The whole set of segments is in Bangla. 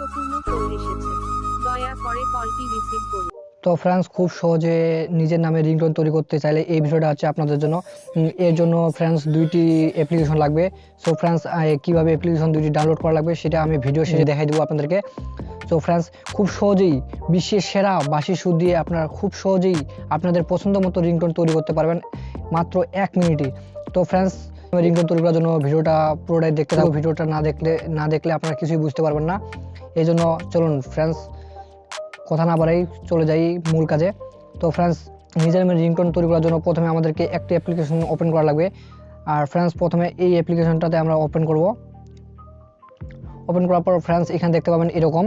গুরুত্বপূর্ণ কল এসেছে, দয়া করে কলটি রিসিভ করুন। তো ফ্রেন্ডস, খুব সহজে নিজের নামে রিংটোন তৈরি করতে চাইলে এই ভিডিওটা হচ্ছে আপনাদের জন্য। এর জন্য ফ্রেন্ডস দুইটি অ্যাপ্লিকেশন লাগবে। সো ফ্রেন্ডস, কীভাবে অ্যাপ্লিকেশন দুইটি ডাউনলোড করা লাগবে সেটা আমি ভিডিও শেষে দেখাই দেবো আপনাদেরকে। সো ফ্রেন্ডস, খুব সহজেই বিশ্বের সেরা বাঁশি সুর দিয়ে আপনারা খুব সহজেই আপনাদের পছন্দ মতো রিংটোন তৈরি করতে পারবেন মাত্র 1 মিনিটে। তো ফ্রেন্ডস, রিংটোন তৈরি করার জন্য ভিডিওটা পুরোটাই দেখতে থাকো। ভিডিওটা না দেখলে আপনারা কিছুই বুঝতে পারবেন না। এই জন্য চলুন ফ্রেন্ডস, কথা না বাড়াই চলে যাই মূল কাজে। তো ফ্রেন্ডস, নিজের নামে রিংটোন তৈরি করার জন্য প্রথমে আমাদেরকে একটি অ্যাপ্লিকেশন ওপেন করা লাগবে। আর ফ্রেন্ডস, প্রথমে এই অ্যাপ্লিকেশনটাতে আমরা ওপেন করব। ওপেন করার পর ফ্রেন্ডস, এখানে দেখতে পাবেন এরকম।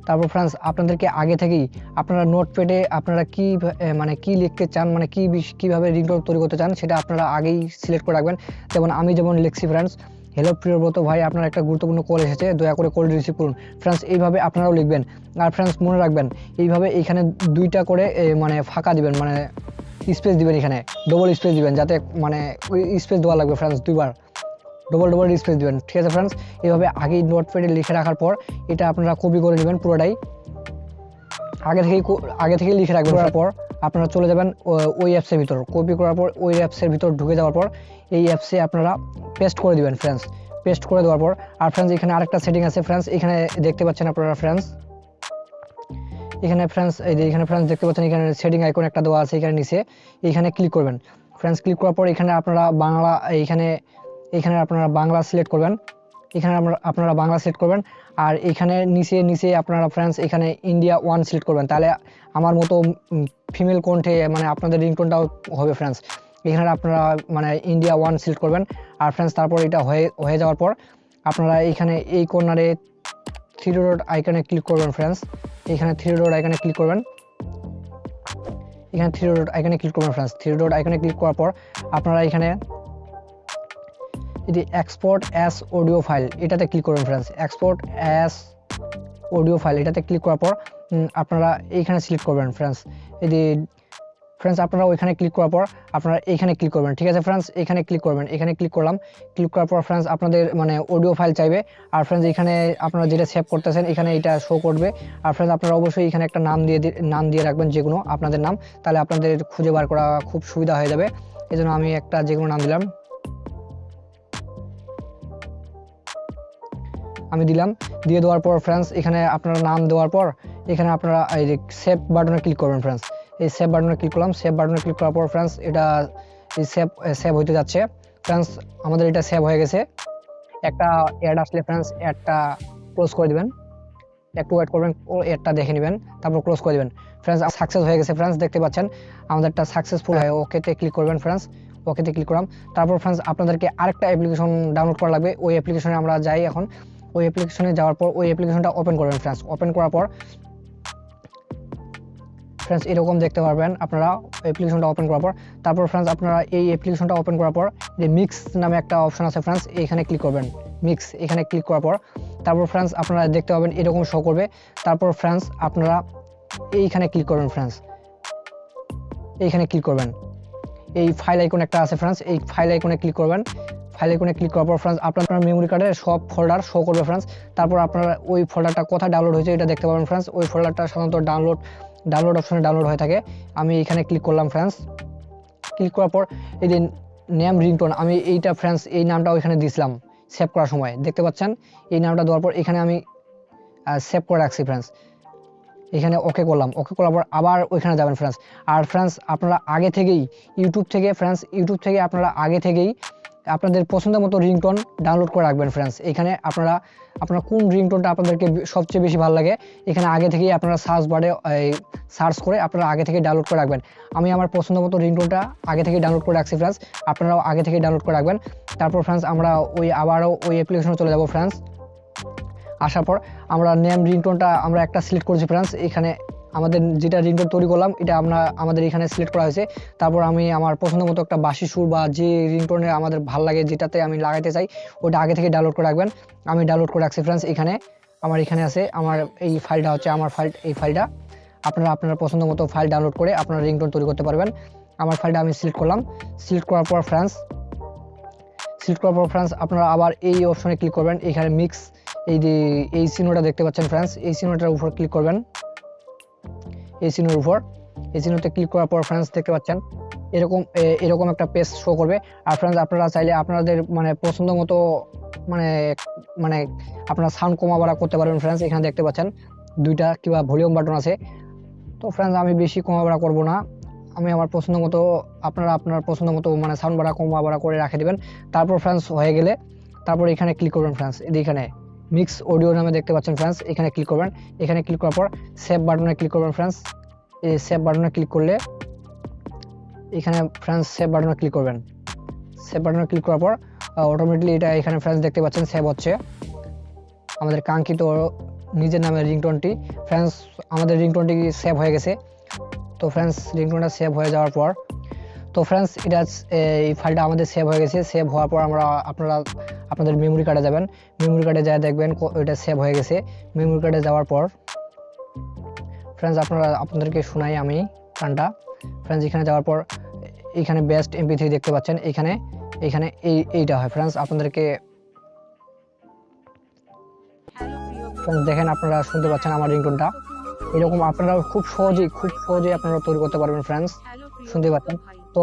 তারপর ফ্রেন্ডস, আপনাদেরকে আগে থেকেই আপনারা নোটপ্যাডে আপনারা কি লিখতে চান, কীভাবে রিংটোন তৈরি করতে চান সেটা আপনারা আগেই সিলেক্ট করে রাখবেন। আমি যেমন লিখছি ফ্রেন্ডস, হ্যালো প্রিয় ব্রত ভাই, আপনার একটা গুরুত্বপূর্ণ কল এসেছে, দয়া করে কল রিসিভ করুন। ফ্রেন্ডস, এইভাবে আপনারাও লিখবেন। আর ফ্রেন্ডস, মনে রাখবেন এইভাবে এইখানে দুইটা করে ফাঁকা দিবেন, স্পেস দিবেন, এখানে ডবল স্পেস দিবেন, যাতে ওই স্পেস দেওয়া লাগবে ফ্রেন্ডস, দুইবার ডবল স্পেস দিবেন। ঠিক আছে ফ্রেন্ডস, এইভাবে আগেই নোটপ্যাডে লিখে রাখার পর এটা আপনারা কপি করে নেবেন পুরোটাই, আগে থেকেই লিখে রাখবেন। তারপর আপনারা চলে যাবেন ওই অ্যাপসের ভিতর। কপি করার পর ওই অ্যাপসের ভিতর ঢুকে যাওয়ার পর এই অ্যাপসে আপনারা পেস্ট করে দিবেন ফ্রেন্ডস। পেস্ট করে দেওয়ার পর আর ফ্রেন্ডস, এখানে আরেকটা সেটিং আছে ফ্রেন্ডস, এখানে দেখতে পাচ্ছেন আপনারা ফ্রেন্ডস, এখানে ফ্রেন্ডস দেখতে পাচ্ছেন, এখানে সেটিং আইকন একটা দেওয়া আছে এখানে নিচে, এইখানে ক্লিক করবেন ফ্রেন্ডস। ক্লিক করার পর এখানে আপনারা বাংলা সিলেক্ট করবেন। আপনারা বাংলা সিলেক্ট করবেন। আর এখানে নিচে আপনারা ফ্রেন্ডস এখানে ইন্ডিয়া 1 সিলেক্ট করবেন, তাহলে আমার মতো ফিমেল কণ্ঠে আপনাদের রিংটোনটাও হবে ফ্রেন্ডস। এখানে আপনারা ইন্ডিয়া 1 সিলেক্ট করবেন। আর ফ্রেন্ডস, তারপর এটা হয়ে যাওয়ার পর আপনারা এখানে এই কর্নারে 3 ডট আইকনে ক্লিক করবেন ফ্রেন্ডস। এখানে 3 ডট আইকনে ক্লিক করবেন। এখানে 3 ডট আইকনে ক্লিক করবেন ফ্রেন্ডস। 3 ডট আইকনে ক্লিক করার পর আপনারা এখানে এটি এক্সপোর্ট অ্যাজ অডিও ফাইল, এটাতে ক্লিক করবেন friends. Export as audio file, এটাতে ক্লিক করার পর আপনারা এইখানে সিলেক্ট করবেন ফ্রেন্ডস। ফ্রেন্ডস, আপনারা ওইখানে ক্লিক করার পর আপনারা এইখানে ক্লিক করবেন। ঠিক আছে ফ্রেন্ডস, এখানে ক্লিক করবেন। এখানে ক্লিক করলাম। ক্লিক করার পর ফ্রেন্ডস, আপনাদের অডিও ফাইল চাইবে। আর ফ্রেন্ডস, এখানে আপনারা যেটা সেভ করতেছেন এখানে এটা শো করবে। আর ফ্রেন্ডস, আপনারা অবশ্যই এখানে একটা নাম দিয়ে রাখবেন, যে কোনো আপনাদের নাম, তাহলে আপনাদের খুঁজে বার করা খুব সুবিধা হয়ে যাবে। এই জন্য আমি একটা যে কোনো নাম দিলাম, দিয়ে দেওয়ার পর ফ্রেন্ডস, এখানে আপনারা নাম দেওয়ার পর এখানে আপনারা এই যে সেভ বাটনে ক্লিক করবেন ফ্রেন্ডস। এই সেভ বাটনে ক্লিক করলাম। সেভ বাটনে ক্লিক করার পর ফ্রেন্ডস, এটা সেভ হইতে যাচ্ছে ফ্রেন্ডস। আমাদের এটা সেভ হয়ে গেছে। একটা অ্যাড আসলে ফ্রেন্ডস, অ্যাডটা ক্লোজ করে দিবেন, একটু ওয়েট করবেন, ও অ্যাডটা দেখে নেবেন, তারপর ক্লোজ করে দিবেন ফ্রেন্ডস। সাকসেস হয়ে গেছে ফ্রেন্ডস, দেখতে পাচ্ছেন আমাদেরটা সাকসেসফুল হয়ে ওকেতে ক্লিক করবেন ফ্রেন্ডস। ওকেতে ক্লিক করলাম। তারপর ফ্রেন্ডস, আপনাদেরকে আরেকটা অ্যাপ্লিকেশন ডাউনলোড করা লাগবে। ওই অ্যাপ্লিকেশনে আমরা যাই এখন। ওই অ্যাপ্লিকেশনে যাওয়ার পর ওই অ্যাপ্লিকেশনটা ওপেন করবেন ফ্রেন্ডস। ওপেন করার পর ফ্রেন্ডস, এরকম দেখতে পারবেন আপনারা অ্যাপ্লিকেশনটা ওপেন করার পর। তারপর ফ্রেন্ডস, আপনারা এই অ্যাপ্লিকেশনটা ওপেন করার পর যে মিক্স নামে একটা অপশন আছে ফ্রেন্ডস, এখানে ক্লিক করবেন। মিক্স, এখানে ক্লিক করার পর তারপর ফ্রেন্ডস, আপনারা দেখতে পাবেন এরকম শো করবে। তারপর ফ্রেন্ডস, আপনারা এইখানে ক্লিক করবেন ফ্রেন্ডস। এইখানে ক্লিক করবেন। এই ফাইল আইকন একটা আছে ফ্রেন্ডস, এই ফাইল আইকনে ক্লিক করবেন। ফাইল আইকনে ক্লিক করার পর ফ্রেন্ডস, আপনার মেমোরি কার্ডের সব ফোল্ডার শো করবে ফ্রেন্ডস। তারপর আপনারা ওই ফোল্ডারটা কোথায় ডাউনলোড হয়েছে এটা দেখতে পাবেন ফ্রেন্ডস। ওই ফোল্ডারটা সাধারণত ডাউনলোড অপশনে ডাউনলোড হয়ে থাকে। আমি এখানে ক্লিক করলাম ফ্রেন্ডস। ক্লিক করার পর এই যে নেম রিংটোন, আমি এইটা ফ্রেন্ডস এই নামটা ওইখানে দিয়েছিলাম সেভ করার সময়, দেখতে পাচ্ছেন। এই নামটা দেওয়ার পর এখানে আমি সেভ করে রাখছি ফ্রেন্ডস। এখানে ওকে করলাম। ওকে করার পর আবার ওইখানে যাবেন ফ্রেন্ডস। আর ফ্রেন্ডস, আপনারা আগে থেকেই ইউটিউব থেকে আপনারা আগে থেকেই আপনাদের পছন্দের মতো রিংটোন ডাউনলোড করে রাখবেন ফ্রেন্ডস। এখানে আপনারা কোন রিংটোনটা আপনাদেরকে সবচেয়ে বেশি ভালো লাগে এখানে আগে থেকেই আপনারা সার্চ বারে সার্চ করে আপনারা আগে থেকে ডাউনলোড করে রাখবেন। আমি আমার পছন্দ মতো রিংটোনটা আগে থেকে ডাউনলোড করে রাখছি ফ্রেন্ডস, আপনারাও আগে থেকে ডাউনলোড করে রাখবেন। তারপর ফ্রেন্ডস, আমরা আবারও ওই অ্যাপ্লিকেশনে চলে যাব ফ্রেন্ডস। আসার পর আমরা নেম রিংটোনটা আমরা একটা সিলেক্ট করেছি ফ্রেন্ডস। এখানে আমাদের যেটা রিংটোন তৈরি করলাম এটা আমাদের এখানে সিলেক্ট করা হয়েছে। তারপর আমি আমার পছন্দ মতো একটা বাঁশি সুর বা যে রিংটোনে আমাদের ভালো লাগে, যেটাতে আমি লাগাইতে চাই, ওটা আগে থেকে ডাউনলোড করে রাখবেন। আমি ডাউনলোড করে রাখছি ফ্রেন্ডস। এখানে আছে আমার এই ফাইলটা হচ্ছে আমার ফাইল। এই ফাইলটা আপনারা আপনার পছন্দ মতো ফাইল ডাউনলোড করে আপনারা রিংটোন তৈরি করতে পারবেন। আমার ফাইলটা আমি সিলেক্ট করলাম। সিলেক্ট করার পর ফ্রেন্ডস, আপনারা আবার এই অপশনে ক্লিক করবেন। এখানে মিক্স, এই যে এই চিহ্নটা দেখতে পাচ্ছেন ফ্রেন্ডস, এই চিহ্নটার উপর ক্লিক করবেন, এই চিহ্নের উপর, এই চিহ্নতে ক্লিক করার পর ফ্রেন্ডস দেখতে পাচ্ছেন এরকম একটা পেজ শো করবে। আর ফ্রেন্ডস আপনারা চাইলে আপনাদের মানে পছন্দ মতো মানে মানে আপনারা সাউন্ড কমা বাড়া করতে পারবেন ফ্রেন্ডস। এখানে দেখতে পাচ্ছেন দুইটা কিংবা ভলিউম বাটন আছে। তো ফ্রেন্ডস আমি বেশি কমা বাড়া করবো না, আমি আমার পছন্দ মতো, আপনারা আপনার পছন্দ মতো মানে সাউন্ড বাড়া কমা বাড়া করে রেখে দেবেন। তারপর ফ্রেন্ডস হয়ে গেলে তারপর এখানে ক্লিক করবেন ফ্রেন্ডস, এখানে মিক্স অডিও নামে দেখতে পাচ্ছেন ফ্রেন্ডস, এখানে ক্লিক করবেন। এখানে ক্লিক করার পর সেভ বাটনে ক্লিক করবেন ফ্রেন্ডস। এই সেভ বাটনে ক্লিক করলে এখানে ফ্রেন্ডস সেভ বাটনে ক্লিক করবেন। সেভ বাটনে ক্লিক করার পর অটোমেটিকলি এটা এখানে ফ্রেন্ডস দেখতে পাচ্ছেন সেভ হচ্ছে আমাদের কাঙ্ক্ষিত নিজের নামের রিংটোনটি। ফ্রেন্ডস আমাদের রিংটোনটি সেভ হয়ে গেছে। তো ফ্রেন্ডস রিংটোনটা সেভ হয়ে যাওয়ার পর, তো ফ্রেন্ডস এটা এই ফাইলটা আমাদের সেভ হয়ে গেছে। সেভ হওয়ার পর আপনারা আপনাদের মেমোরি কার্ডে যাবেন, মেমোরি কার্ডে যায় দেখবেন এটা সেভ হয়ে গেছে। মেমোরি কার্ডে যাওয়ার পর ফ্রেন্ডস আপনাদেরকে শোনাই আমি গানটা। ফ্রেন্ডস এখানে যাওয়ার পর এখানে বেস্ট MP3 দেখতে পাচ্ছেন, এখানে এইটা হয় ফ্রেন্ডস। আপনাদেরকে ফ্রেন্ডস দেখেন আপনারা শুনতে পাচ্ছেন আমার রিংটোনটা এরকম। আপনারা খুব সহজেই আপনারা তৈরি করতে পারবেন ফ্রেন্ডস, শুনতে পাচ্ছেন। তো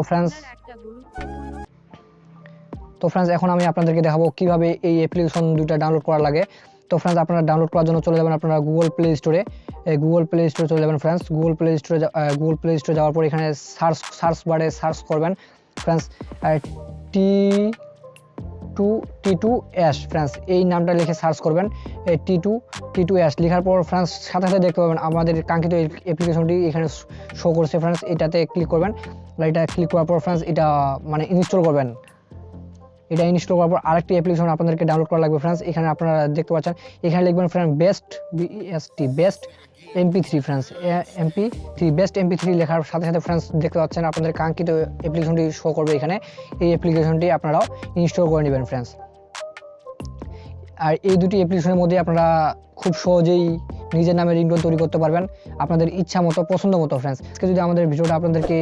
ফ্রেন্ডস এখন আমি আপনাদেরকে দেখাবো কিভাবে এই অ্যাপ্লিকেশন দুটো ডাউনলোড করা লাগে। তো ফ্রেন্ডস আপনারা ডাউনলোড করার জন্য চলে যাবেন আপনারা গুগল প্লে স্টোরে, চলে যাবেন ফ্রেন্ডস। গুগল প্লে স্টোরে যাওয়ার পর এখানে সার্চ বারে সার্চ করবেন ফ্রেন্ডস T2S ফ্রেন্ডস, এই নামটা লিখে সার্চ করবেন। T2S লেখার পর ফ্রেন্ডস সাথে দেখতে পাবেন আমাদের কাঙ্ক্ষিত অ্যাপ্লিকেশনটি এখানে শো করছে ফ্রেন্ডস। এটাতে ক্লিক করবেন। এটা ক্লিক করার পর ফ্রেন্ডস এটা মানে ইনস্টল করবেন। এটা ইনস্টল করার পর আরেকটি অ্যাপ্লিকেশন আপনাদেরকে ডাউনলোড করা লাগবে ফ্রেন্ডস। এখানে আপনারা দেখতে পাচ্ছেন এখানে লিখবেন friend best MP3 friends, best MP3 লেখার সাথে ফ্রেন্ডস দেখতে পাচ্ছেন আপনাদের কাঙ্ক্ষিত অ্যাপ্লিকেশনটি শো করবে এখানে। এই অ্যাপ্লিকেশনটি আপনারাও ইনস্টল করে নেবেন ফ্রেন্ডস। আর এই দুটি অ্যাপ্লিকেশনের মধ্যে আপনারা খুব সহজেই নিজের নামে রিংটোন তৈরি করতে পারবেন আপনাদের ইচ্ছা মতো, পছন্দ মতো ফ্রেন্ডস। যদি আমাদের ভিডিওটা আপনাদেরকে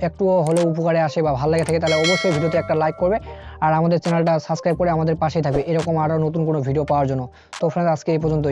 একটুও হলেও উপকারে আসে বা ভালো লাগে থাকে তাহলে অবশ্যই ভিডিওতে একটা লাইক করবে আর আমাদের চ্যানেলটা সাবস্ক্রাইব করে আমাদের পাশেই থাকবে এরকম আরও নতুন কোনো ভিডিও পাওয়ার জন্য। তো ফ্রেন্ডস আজকে এই পর্যন্ত।